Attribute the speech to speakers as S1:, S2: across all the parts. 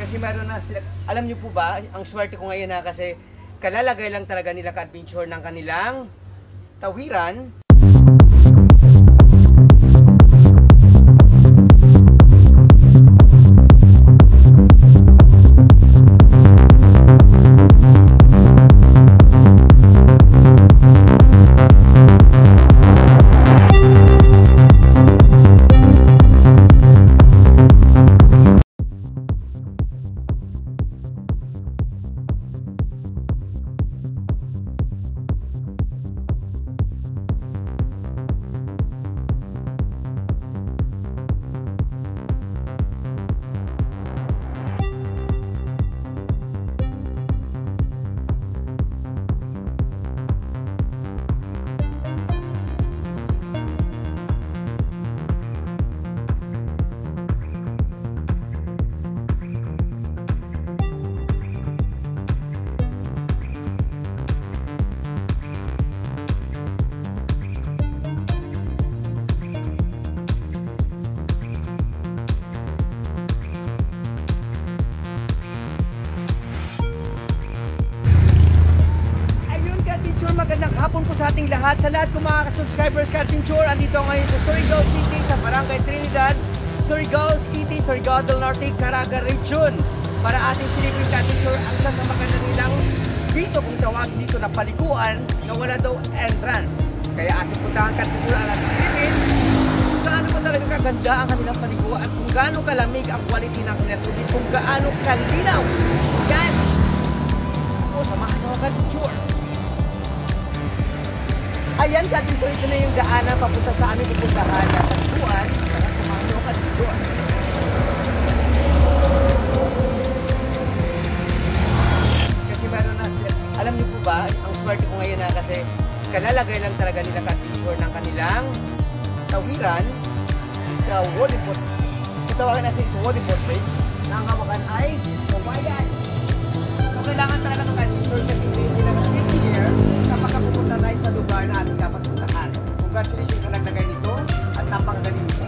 S1: Kasi meron na sila, alam niyo po ba, ang swerte ko ngayon na kasi kalalagay lang talaga nila ka-adventure ng kanilang tawiran. Magandang hapon po sa ating lahat, sa lahat ng mga subscribers ka-adventure. Andito ngayon sa Surigao City, sa Barangay Trinidad, Surigao City, Surigao del Norte, Caraga Region, para ating silipin ka-adventure ang isa sa maganda nilang dito kung tawag dito na paliguan na wala daw entrance. Kaya ating puntahan ka-adventure ang ating silipin kung gaano pa talaga kaganda ang kanilang paliguan, kung gaano kalamig ang quality ng kanilang tubig, kung gaano kalinaw. Yan! O, samahan mo ka-adventure. Ayan, ka-adventure, ito na yung daanan papunta sa aming pupuntahan na tagpuan para sa mga ka-adventure. Kasi meron na, alam niyo po ba, ang swerte ko ngayon na kasi kalalagay lang talaga nila ka-adventure ng kanilang tawiran sa Wodipot. Itawagan natin sa Wodipot Bridge na ang hawakan ay kawayan. So kailangan talaga ng ka-adventure kasi hindi na safety here kapag pupunta tayo sa lugar na ating dapat puntahan. Congratulations sa naglagay nito at napakagaling nito.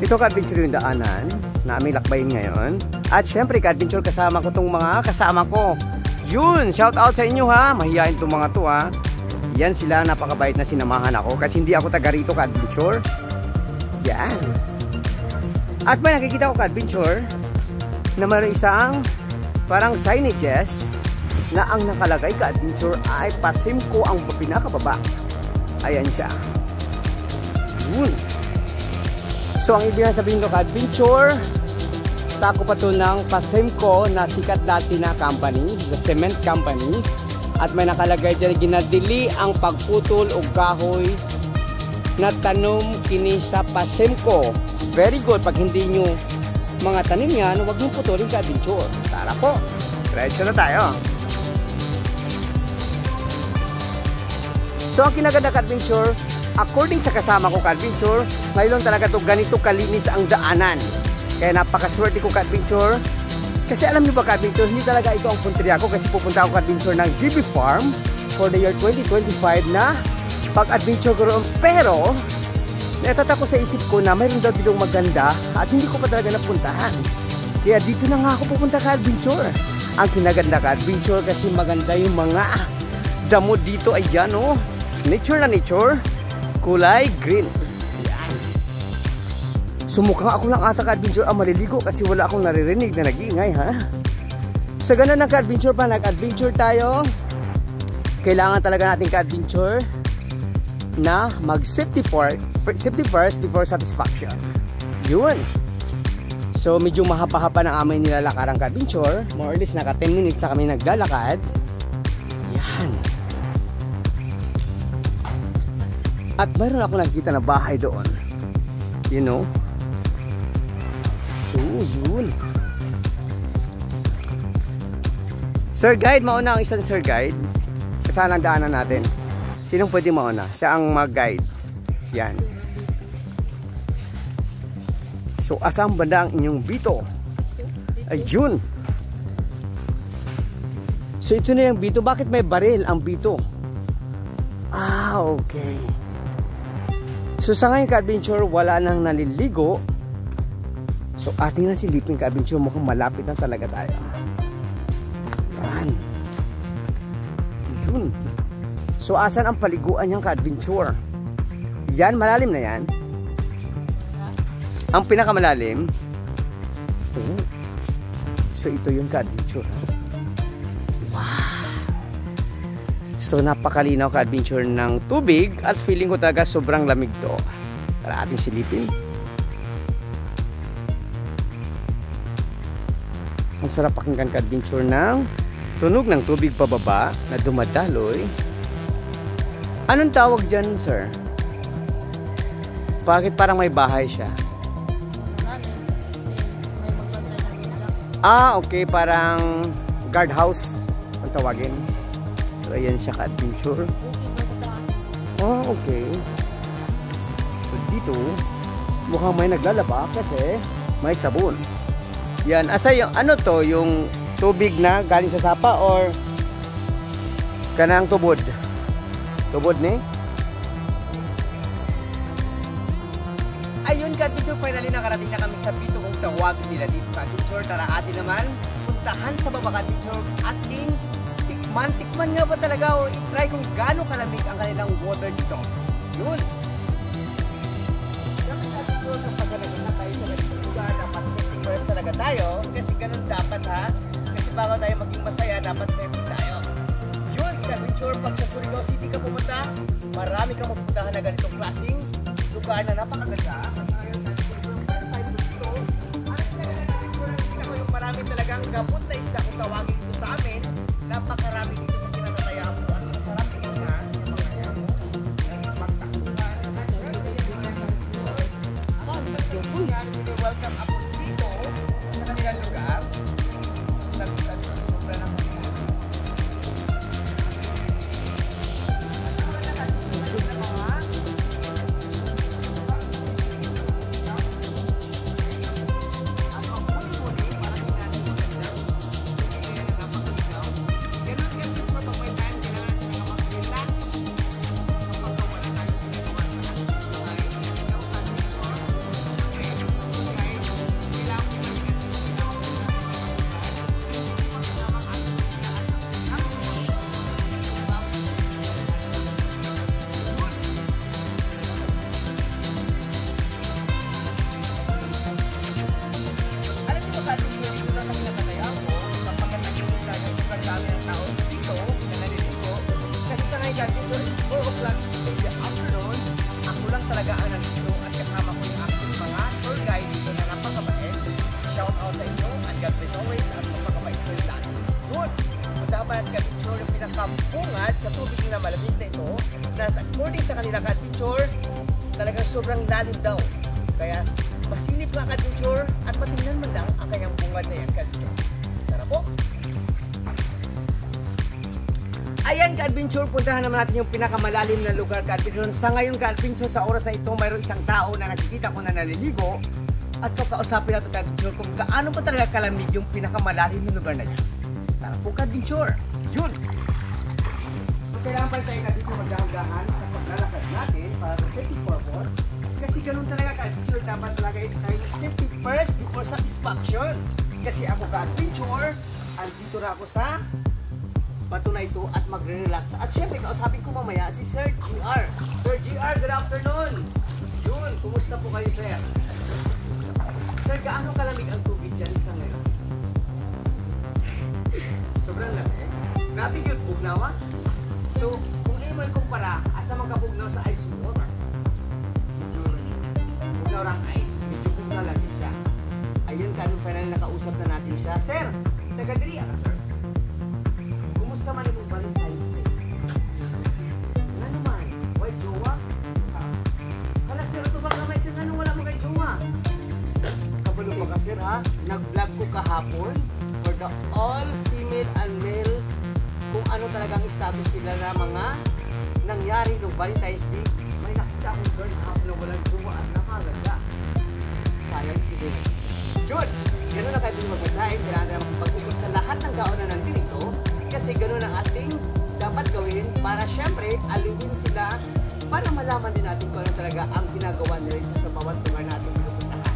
S1: Ito ka-adventure yung daanan na aming lakbayin ngayon. At syempre ka-adventure kasama ko itong mga kasama ko. Yun! Shout out sa inyo ha! Mahihain itong mga to ha. Yan sila, napakabait na sinamahan ako kasi hindi ako taga rito ka-adventure. Yan! At may nakikita ko ka-adventure na mayroon isang parang signages na ang nakalagay ka-adventure ay Pasimco ang pinakababa. Ayan siya. Yun. So ang ibig sabihin ko ka-adventure, sako pa to ng Pasimco na sikat dati na company, the cement company. At may nakalagay dyan, ginadili ang pagputol o kahoy na tanom kini sa Pasimco. Very good. Pag hindi nyo mga tanim yan, huwag nyo putulin ka-adventure. Tara po. Diretso na tayo. So ang kinaganda ka-adventure, according sa kasama ko ka-adventure, ngayon talaga to ganito kalinis ang daanan. Kaya napakaswerte ko ka-adventure. Kasi alam niyo ba ka-adventure, hindi talaga ito ang punteriya ko kasi pupunta ako ka-adventure ng GB Farm for the year 2025 na pag-adventure ko roon. Pero natata ko sa isip ko na mayroon daw ditong maganda at hindi ko pa talaga napuntahan. Kaya dito na nga ako pupunta ka-adventure. Ang kinaganda ka-adventure kasi maganda yung mga damo dito. Ayan o. Nature na nature, kulay green. Yan. Sumukhang ako lang ata ka-adventure ang maliligo kasi wala akong naririnig na nag-iingay ha. Sa ganun ng ka-adventure pa, nag-adventure tayo. Kailangan talaga natin ka-adventure na mag-safety first before satisfaction. Yun. So medyo mahapa-hapa ng aming nilalakaran ka-adventure. More or less naka 10 minutes na kami naglalakad. Yan. At mayroon ako nakikita na bahay doon. You know? So, yun. Sir Guide, mauna ang isang Sir Guide. Saan ang daanan natin? Sinong pwede mauna? Siya ang mag-guide. Yan. So, asang banda ang inyong bito? Ayun. So, ito na yung bito. Bakit may baril ang bito? Ah, okay. So sa ngayon ka-adventure, wala nang naliligo. So ating na silipin ka-adventure, mukhang malapit na talaga tayo. Yan. Yun. So asan ang paliguan niyang ka-adventure? Yan, malalim na yan. Ang pinakamalalim. Oh. So ito yung ka-adventure. Wow. So napakalinaw ka-adventure ng tubig at feeling ko talaga sobrang lamig to. Tara ating silipin. Ang sarap pakinggan ka-adventure ng tunog ng tubig pababa na dumadaloy. Anong tawag dyan, sir? Bakit parang may bahay siya? Ah, okay. Parang guardhouse ang tawagin. So, ayan siya ka-adventure. Oh, okay. So, dito, mukhang may naglalaba kasi may sabon. Yan. Asa yung, ano to? Yung tubig na galing sa sapa or kanang tubod? Tubod ni? Ayun ka-adventure, finally nakarating na kami sa Bito kung tawag nila dito ka-adventure. Tara atin naman puntahan sa baba ka-adventure ating tikman nga ba talaga o i-try kung gaano kalamig ang kanilang water dito. Yun. Ka-adventure, kapag naging na tayo sa lugar, dapat first talaga tayo kasi ganun dapat ha. Kasi bago tayo maging masaya, dapat safety tayo. Yun, sa adventure, pag sa Surigao City ka pumunta, marami kang mapuntahan na ganitong klaseng lugar na napakaganda. Marami talagang gabot na isda kung tawagin ito sa amin. Napakarami dito sa kinatatayan mo at masarap tingnan. Welcome ako dito sa kanilang lugar. Sobra ng bungad sa tubig na malamig na ito na according sa kanila ka-adventure talagang sobrang lalim daw kaya masilip nga ka-adventure at matingnan man lang ang kanyang bungad na yan ka-adventure. Tara po! Ayan ka-adventure, puntahan naman natin yung pinakamalalim na lugar ka-adventure. Sa ngayon ka-adventure, sa oras na ito mayroong isang tao na nakikita ko na naliligo at kakausapin natin ka-adventure kung gaano pa talaga kalamig yung pinakamalalim na lugar na yan. Tara po ka-adventure! Yun! Kailangan pa tayo na dito magdahan-dahan sa paglalakad natin para sa safety purpose. Kasi ganun talaga ka-adventure, dapat talaga tayo safety first before satisfaction. Kasi ako ka-adventure, andito na ako sa bato na ito at magre-relax. At syempre, kausapin ko mamaya si Sir GR. Sir GR, good afternoon! Yun, kumusta po kayo, sir? Sir, gaano kalamig ang tubig dyan sa ngayon? Sobrang lamig. Grabe yun, bugnawa. So, kung i-mo kumpara, asa magkabugnaw sa ice water? Bugnaw ng ice, medyo bugnaw lagi siya. Ayun, kanong final nakausap na natin siya. Sir, taga-diri ka, sir? Kumusta man yung Valentine's Day? Nga naman, why jowa? Kala, sir, ito ba kamay, sir, nga nung wala mo kay jowa? Kabalo pa ka, sir, ha? Nag-vlog ko kahapon for the all female and male kung ano talagang status nila na mga nangyari ng Valentine's Day. May nakita akong girl na walang jowa at nakaganda. Sayang kilig. Good! Ganun na kayo din magandaan. Kailangan na makapag-usap sa lahat ng gaon na nandito kasi ganun ang ating dapat gawin para syempre aliwin sila para malaman din natin kung ano talaga ang ginagawa nila sa bawat lugar natin pinupuntahan.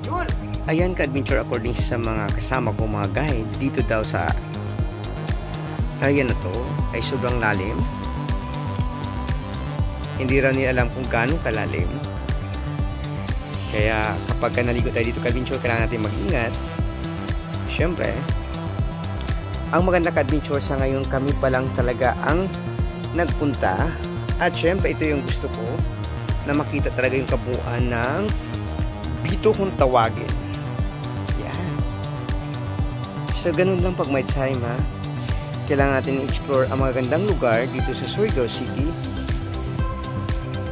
S1: Yun! Ayan ka-adventure, according sa mga kasama ko mga guide, dito daw sa area na to ay sobrang lalim. Hindi raw nila alam kung gaano kalalim. Kaya kapag naligo tayo dito ka-adventure, kailangan natin mag-ingat. Siyempre, ang maganda ka-adventure sa ngayon, kami pa lang talaga ang nagpunta. At siyempre, ito yung gusto ko, na makita talaga yung kabuuan ng Bito kung tawagin. Yan. So, ganun lang pag may time, ha. Kailangan natin i-explore ang magagandang lugar dito sa Surigao City.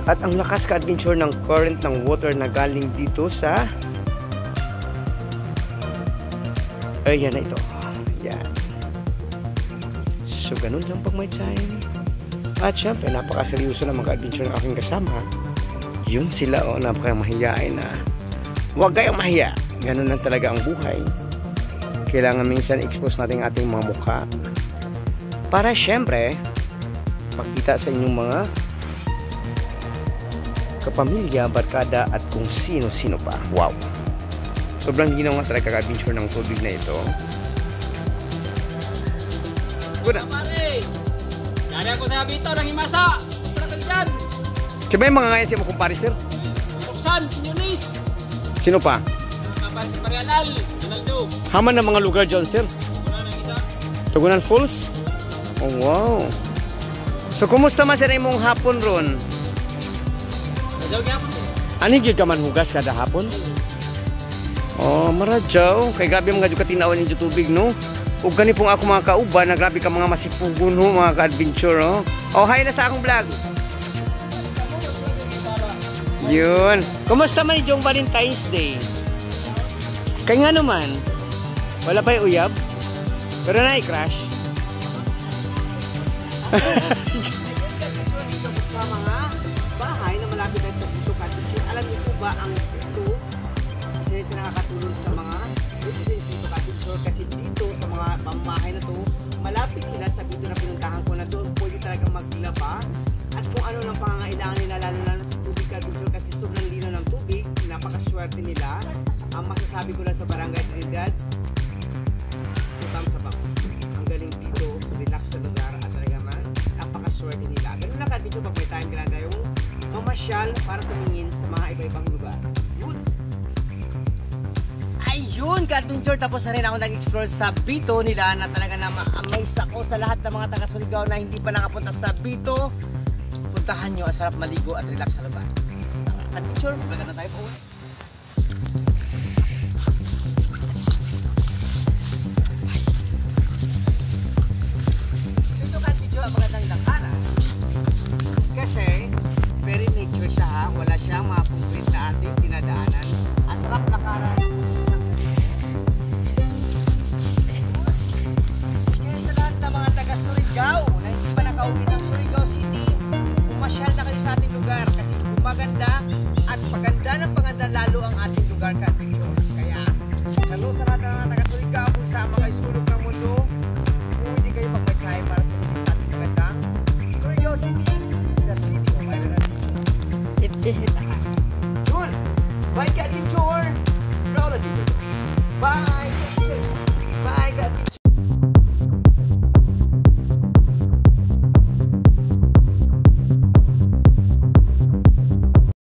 S1: At ang lakas ka-adventure ng current ng water na galing dito sa area na ito. Yan. So, ganun lang pag may time. At syempre, napakaseryoso ng mga adventure ng aking kasama. Yun sila, napakamahiyain na. Huwag kayong mahiya. Ganun lang talaga ang buhay. Kailangan minsan expose natin ating mga mukha. Para syempre, pakita sa inyong mga kapamilya, barkada, at kung sino-sino pa. Wow! Sobrang ginawa nga talaga ka-adventure ng tubig na ito. Guna!
S2: Dari ako sa Bito ng Himasa! Punta ka dyan!
S1: Siya yung mga ngayon siya mo kumpare, sir?
S2: Roxanne, Yunis!
S1: Sino pa?
S2: Marianal, Donaldo.
S1: Haman ng mga lugar dyan, sir? Tugunan Falls? Oh, wow! So, kumusta man sir mong hapon ron? Ano yung ka man hugas kada hapon? Oh, maradyaw. Kay grabe mga katinawan ninyo tubig, no? O gani pong ako mga kauban, na grabe ka mga masipugon, no? Mga ka-adventure, no? Oh, hi na sa akong vlog. Yun. Kumusta man yung Valentine's Day? Kaya nga naman, wala pa yung uyab? Pero na i-crash.
S3: Sa mga bahay na malapit sa Bito Cottage. Alam niyo po ba ang Bito isa rin nakakatulong sa mga Bito Cottage kasi dito sa mga pamamahay na to malapit sila sa Bito na pinuntahan ko na doon pwede talagang maglaba at kung ano ng pangangailangan nila lalo sa tubig Cottage kasi sobrang lino ng tubig, napakaswerte nila. Ang masasabi ko lang sa Barangay Trinidad, utang sa bako. Ang galing dito, relax sa lugar at talaga man napakaswerte nila. Ganun na ka-adventure pag may time ka na tayong mamasyal para tumingin sa mga iba-ibang lugar. Yun!
S1: Ayun, ka-adventure. Tapos na rin ako nag-explore sa Bito nila na talaga na ma-amaze ako sa lahat ng mga taga-Surigao na hindi pa nakapunta sa Bito. Puntahan nyo, sarap maligo at relax sa lugar. Ka-adventure, maganda na tayo po. Ito ka-adventure, magandang lakaran. Kasi, very nature siya ha. Wala siyang mga concrete na ating dinadaanan. Ang sarap lakaran. Kaya sa lahat ng mga taga-Surigao na hindi pa nakauwi ng Surigao City, pumasyal na kayo sa ating lugar kasi maganda at maganda ng paganda lalo ang ating lugar ka-adventure. Kaya, hello sa lahat ng mga taga-Surigao kung sama kayo sulok ng mundo, kung hindi kayo magpagkaya para sa mga ating magandang Surigao City, the city of Ireland. If this is the good, bye ka-adventure, proud of you. Bye!